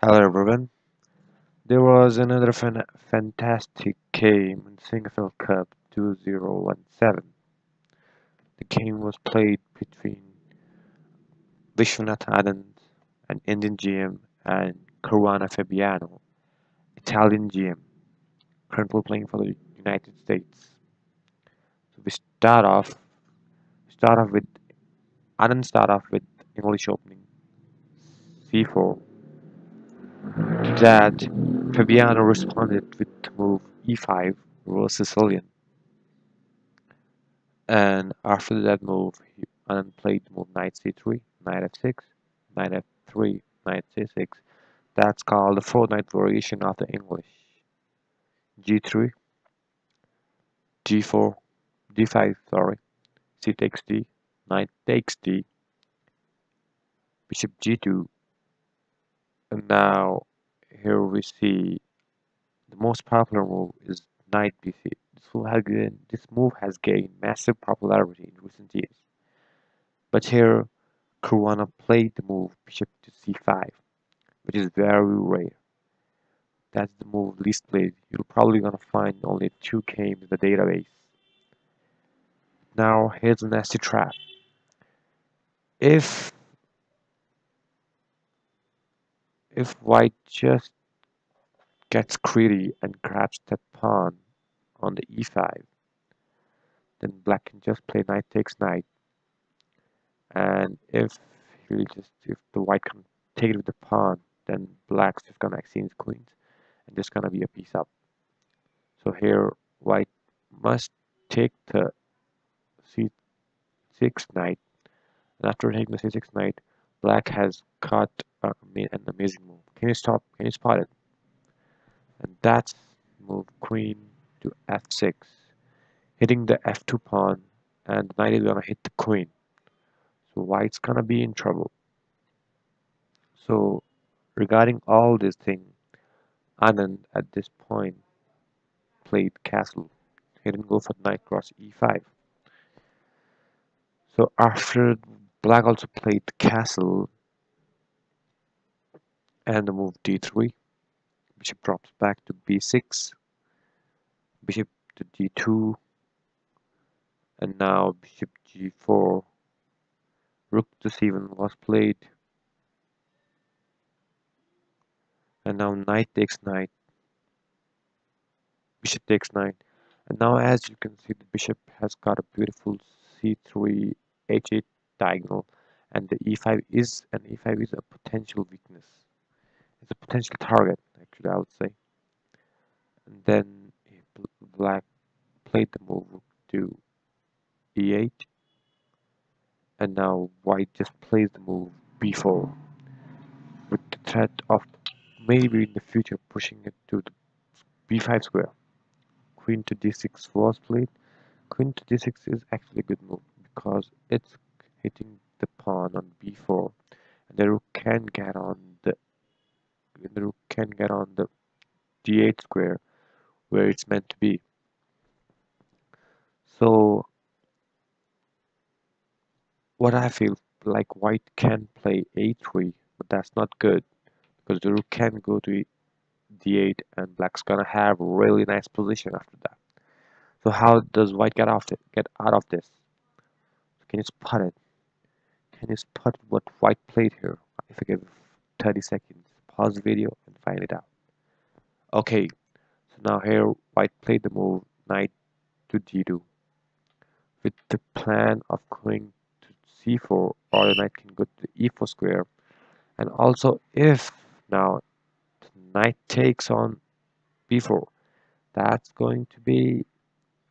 Hello everyone. There was another fantastic game in Sinquefield Cup 2017. The game was played between Vishvanath Anand, an Indian GM, and Caruana Fabiano, Italian GM, currently playing for the United States. So we start off with Anand start off with English opening C4. To that, Fabiano responded with the move E5 was Sicilian. And after that move, he played the move knight c3, knight f6, knight f3, knight c6. That's called the four knight variation of the English. g3, g4, d5, sorry, c takes d, knight takes d, bishop g2, and now here we see the most popular move is knight b3. This move has gained massive popularity in recent years. But here, Caruana played the move bishop to c5, which is very rare. That's the move least played. You're probably gonna find only 2 games in the database. Now here's a nasty trap. If if white just gets greedy and grabs that pawn on the e5, then black can just play knight takes knight. And if the white can take it with the pawn, then black's just gonna exchange queens and just gonna be a piece up. So here white must take the c6 knight. And after taking the c6 knight, black has got an amazing move. Can you stop? Can you spot it? And that's move queen to f6, hitting the f2 pawn, and the knight is gonna hit the queen. So white's gonna be in trouble. So regarding all this thing, Anand at this point played castle. He didn't go for knight cross e5. So after black also played castle and the move d3, bishop drops back to b6, bishop to d2, and now bishop g4, rook to c1 was played, and now knight takes knight, bishop takes knight, and now as you can see the bishop has got a beautiful c3 h8 diagonal, and the e5 is a potential weakness. It's a potential target actually I would say. And then black played the move to e8, and now white just plays the move b4 with the threat of maybe in the future pushing it to the b5 square. Queen to d6 was played. Queen to d6 is actually a good move because it's hitting the pawn on b4, and the rook can get on the d8 square where it's meant to be. So what I feel like white can play a3, but that's not good because the rook can go to d8 and black's gonna have a really nice position after that. So how does white get out of this? Can you spot it? Can you spot what white played here? If I give 30 seconds, pause the video and find it out. Okay, so now here white played the move knight to d2 with the plan of going to c4, or the knight can go to the e4 square. And also if now the knight takes on b4, that's going to be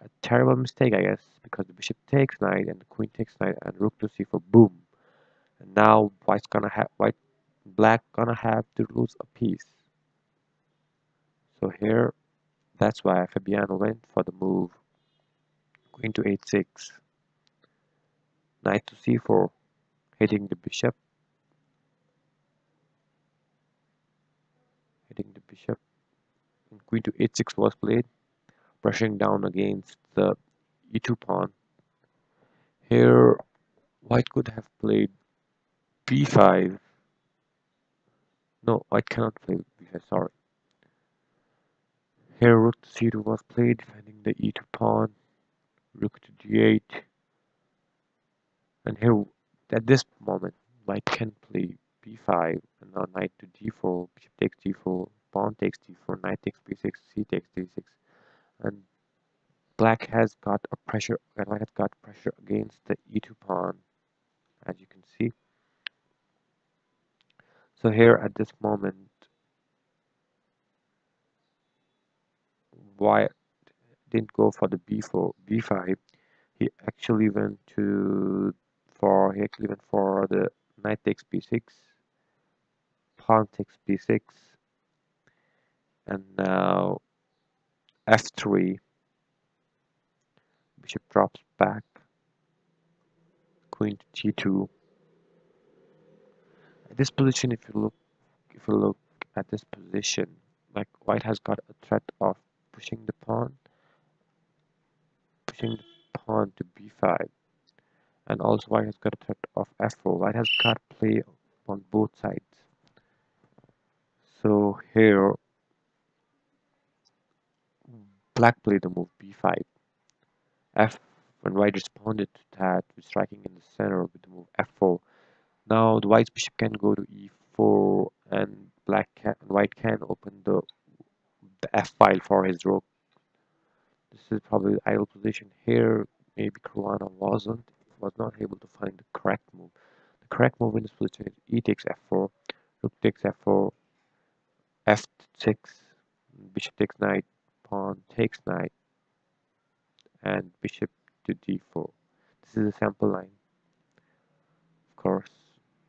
a terrible mistake, I guess, because the bishop takes knight and the queen takes knight and rook to c4, boom. And now black gonna have to lose a piece. So here, that's why Fabiano went for the move queen to h6, knight to c4, hitting the bishop, and queen to h6 was played, brushing down against the e2 pawn. Here, white could have played b5, No, white cannot play b5, sorry. Here rook to c2 was played, defending the e2 pawn, rook to d8, and here at this moment white can play b5, and now knight to d4, bishop takes d4, pawn takes d4, knight takes b6, c takes d6, and black has got a pressure, and white has got pressure against the e2 pawn, as you can see. So here at this moment, white didn't go for the b4, b5. He actually went for the knight takes b6, pawn takes b6, and now f3, bishop drops back, queen to g2. At this position, if you look at this position, like white has got a threat of pushing pushing the pawn to b5, and also white has got a threat of f4. White has got play on both sides. So here, black played the move b5. F when white responded to that with striking in the center with the move f4. Now the white bishop can go to e4, and white can open the f file for his rook. This is probably the ideal position here. Maybe Caruana was not able to find the correct move. The correct move in this position is e takes f4, rook takes f4, f6, bishop takes knight, pawn takes knight, and bishop to d4. This is a sample line, of course.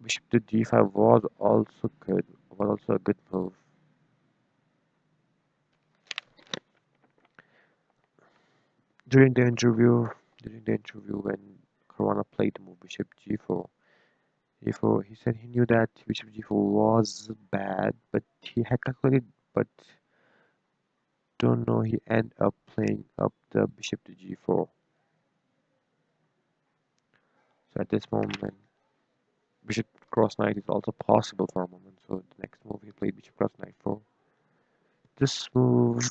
Bishop to d5 was also a good move. During the interview, when Caruana played the move bishop g4, he said he knew that bishop g4 was bad, but he had calculated, but don't know he ended up playing up the bishop to g4. So at this moment, bishop cross knight is also possible for a moment. So the next move he played bishop cross knight 4. This move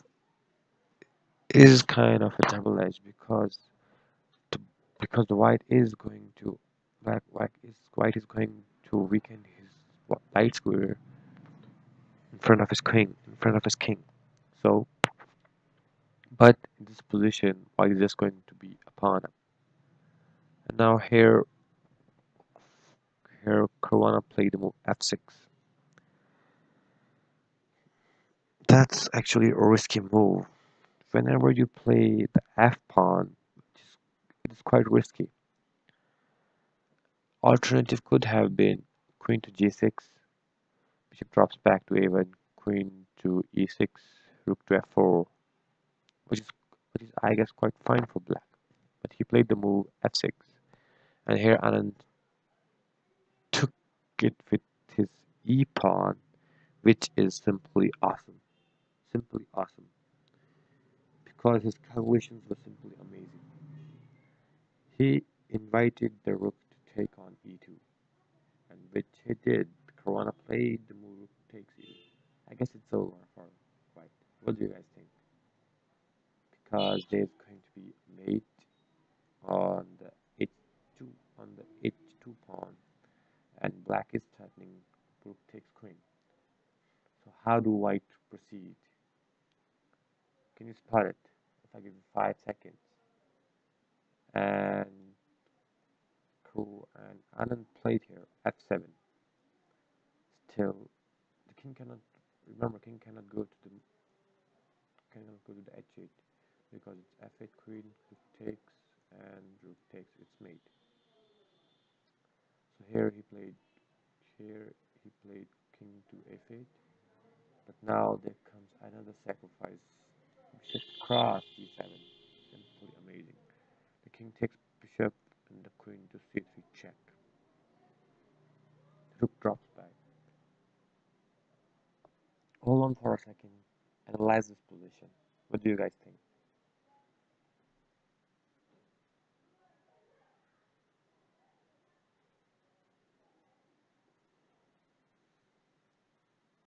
is kind of a double edge the, because the white is going to weaken his light square in front of his king. So, but in this position, white is just going to be a pawn. And now here Caruana played the move f6. That's actually a risky move. Whenever you play the f pawn, it is quite risky. Alternative could have been queen to g6, bishop drops back to a1, queen to e6, rook to f4, which is I guess quite fine for black. But he played the move f6, and here Anand took it with his e pawn, which is simply awesome, because his calculations were simply amazing. He invited the rook to take on e2, and which he did. Caruana played the move rook takes e2. I guess it's over for white. What do you guys think? Because there's going to be mate on the h2 h2 pawn, and black is threatening rook takes queen. So how do white proceed? Can you spot it? If I give you 5 seconds, and cool, and Anand played here f7. Still, the king cannot. Remember, king cannot go to the h8 because it's f8 queen, rook takes, and rook takes its mate. So here he played king to f8, but now there comes another sacrifice. Bishop cross d7, simply amazing. The king takes bishop and the queen to c3 check. The rook drops back. Hold on for a second. Analyze this position. What do you guys think?